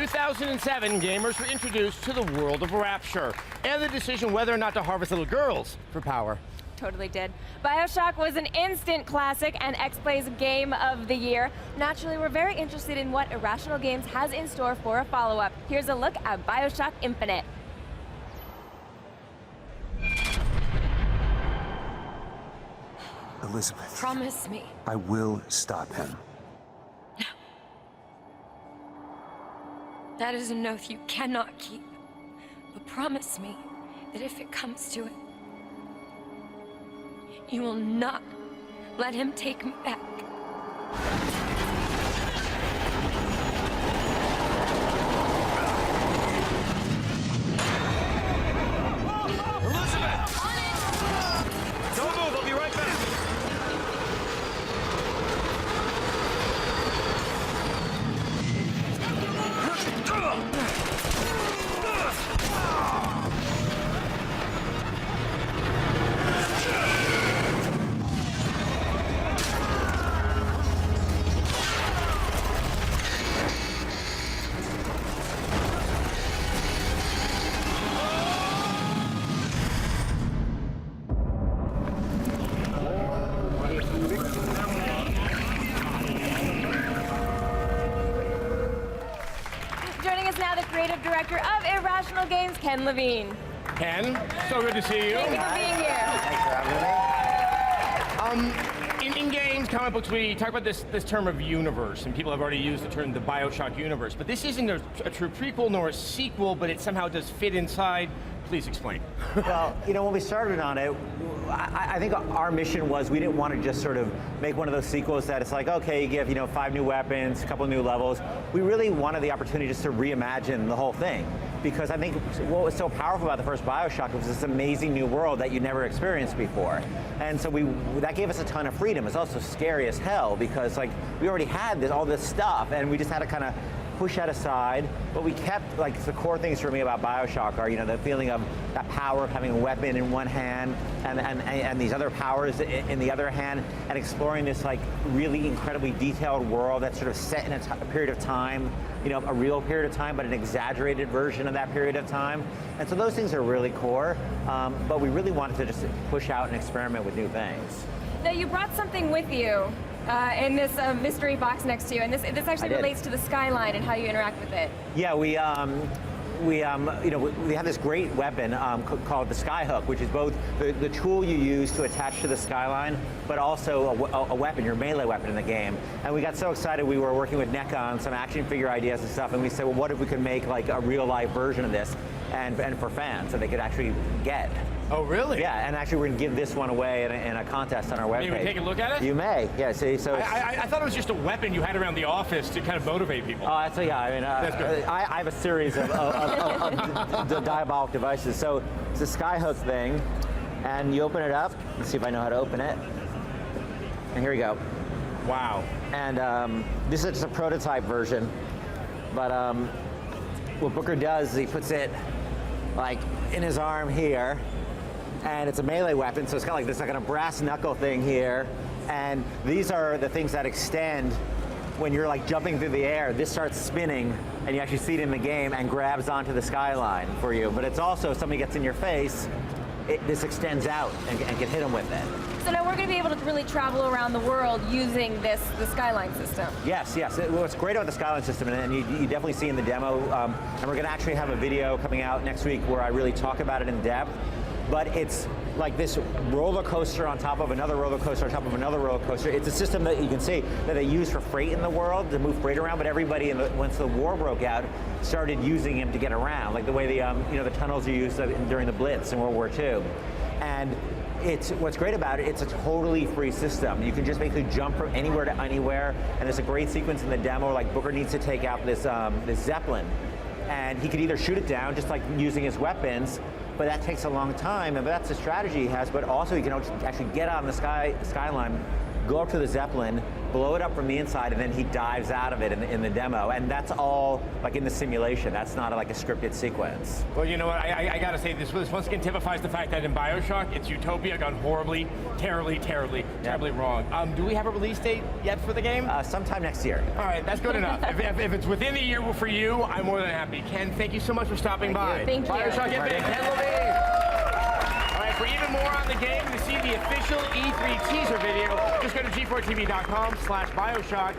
2007, gamers were introduced to the world of Rapture and the decision whether or not to harvest little girls for power. Totally did. Bioshock was an instant classic and X-Play's Game of the Year. Naturally, we're very interested in what Irrational Games has in store for a follow-up. Here's a look at Bioshock Infinite. Elizabeth. Promise me. I will stop him. That is an oath you cannot keep. But promise me that if it comes to it, you will not let him take me back. Elizabeth! On it! Don't move, I'll be right back. Joining us now, the creative director of Irrational Games, Ken Levine. Ken, so good to see you. Thank you for being here. Thanks for having me. In games, comic books, we talk about this term of universe, and people have already used the term the Bioshock universe, but this isn't a true prequel nor a sequel, but it somehow does fit inside. Please explain. Well, you know, when we started on it, I think our mission was we didn't want to just sort of make one of those sequels that it's like, okay, you give, 5 new weapons, a couple new levels. We really wanted the opportunity just to reimagine the whole thing. Because I think what was so powerful about the first Bioshock was this amazing new world that you never experienced before. And so that gave us a ton of freedom. It's also scary as hell because we already had all this stuff and we just had to kind of push that aside, but we kept, the core things for me about Bioshock are, the feeling of that power of having a weapon in one hand and these other powers in the other hand, and exploring this, really incredibly detailed world that's sort of set in a period of time, a real period of time, but an exaggerated version of that period of time. And so those things are really core, but we really wanted to just push out and experiment with new things. Now, you brought something with you in this mystery box next to you, and this actually relates to the skyline and how you interact with it. Yeah, we have this great weapon called the Skyhook, which is both the tool you use to attach to the skyline, but also a weapon, your melee weapon in the game. And we got so excited, we were working with NECA on some action figure ideas and stuff, and we said, well, what if we could make a real life version of this and for fans, so they could actually get. Oh, really? Yeah, and actually we're going to give this one away in a contest on our webpage. Maybe we take a look at it? You may, yeah. See, so I thought it was just a weapon you had around the office to kind of motivate people. Oh, that's yeah. I mean, that's good. I have a series of the diabolic devices. So it's a Skyhook thing, and you open it up. Let's see if I know how to open it. And here we go. Wow. And this is just a prototype version, but what Booker does is he puts it in his arm here. And it's a melee weapon, so it's got this kind of brass knuckle thing here. And these are the things that extend when you're jumping through the air. This starts spinning, and you actually see it in the game and grabs onto the skyline for you. But it's also, if somebody gets in your face, this extends out and can hit them with it. So now we're going to be able to really travel around the world using the Skyline system. Yes. What's great about the Skyline system, and you definitely see in the demo, and we're going to actually have a video coming out next week where I really talk about it in depth. But it's like this roller coaster on top of another roller coaster on top of another roller coaster. It's a system that you can see that they use for freight in the world, to move freight around, but everybody, once the war broke out, started using them to get around, like the way the tunnels are used during the Blitz in World War II. And what's great about it, it's a totally free system. You can just basically jump from anywhere to anywhere, and there's a great sequence in the demo, Booker needs to take out this Zeppelin, and he could either shoot it down, just using his weapons, but that takes a long time, and that's the strategy he has, but also he can actually get on the skyline, go up to the Zeppelin, blow it up from the inside, and then he dives out of it in the demo. And that's all like in the simulation. That's not like a scripted sequence. Well, you know what? I gotta say, this once again typifies the fact that in Bioshock, it's Utopia gone horribly, terribly wrong. Do we have a release date yet for the game? Sometime next year. All right, that's good enough. If it's within the year for you, I'm more than happy. Ken, thank you so much for stopping by. Thank you. Bioshock Infinite, Ken Levine. All right, for even more on the game, to see the official E3 teaser video, just go to g4tv.com/Bioshock.